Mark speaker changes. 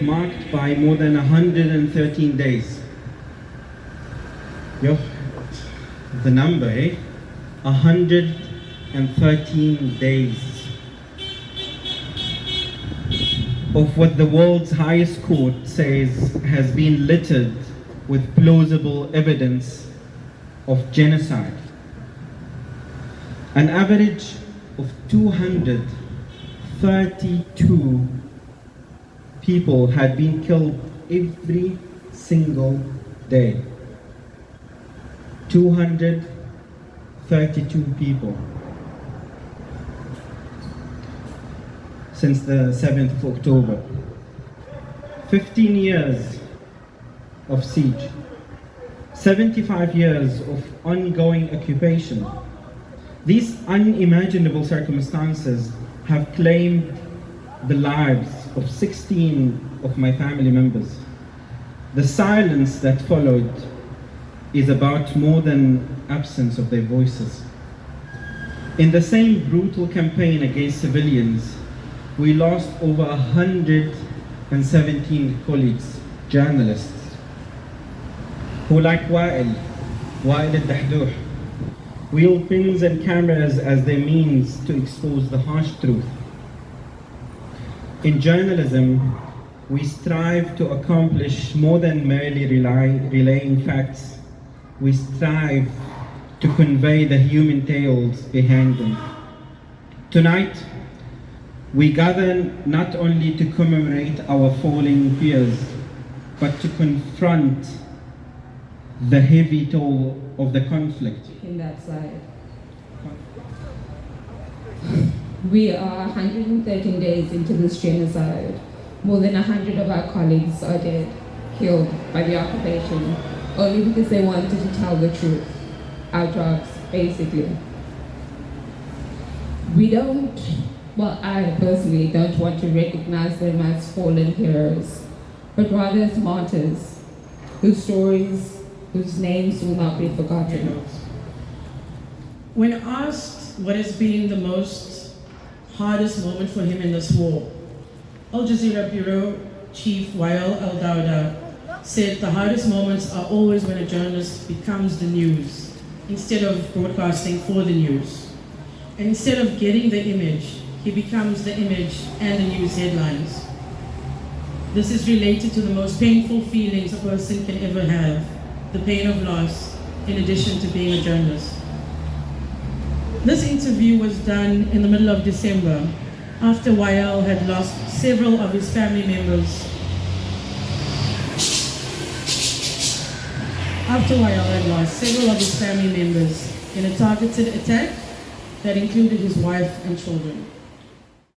Speaker 1: Marked by more than 113 days. Yo, the number, 113 days of what the world's highest court says has been littered with plausible evidence of genocide. An average of 232 people had been killed every single day. 232 people since the 7th of October. 15 years of siege. 75 years of ongoing occupation. These unimaginable circumstances have claimed the lives of 16 of my family members. The silence that followed is about more than absence of their voices. In the same brutal campaign against civilians, we lost over 117 colleagues, journalists, who like Wael al-Dahduh, wield pens and cameras as their means to expose the harsh truth. In journalism, we strive to accomplish more than merely relaying facts. We strive to convey the human tales behind them. Tonight, we gather not only to commemorate our fallen peers, but to confront the heavy toll of the conflict.
Speaker 2: In that slide. We are 113 days into this genocide. More than 100 of our colleagues are dead, killed by the occupation, only because they wanted to tell the truth. Our jobs, basically. I personally don't want to recognize them as fallen heroes, but rather as martyrs, whose stories, whose names will not be forgotten.
Speaker 3: When asked what has been the hardest moment for him in this war, Al Jazeera Bureau Chief Wael al-Dawda said the hardest moments are always when a journalist becomes the news instead of broadcasting for the news. And instead of getting the image, he becomes the image and the news headlines. This is related to the most painful feelings a person can ever have, the pain of loss, in addition to being a journalist. This interview was done in the middle of December, after Wael had lost several of his family members. In a targeted attack that included his wife and children.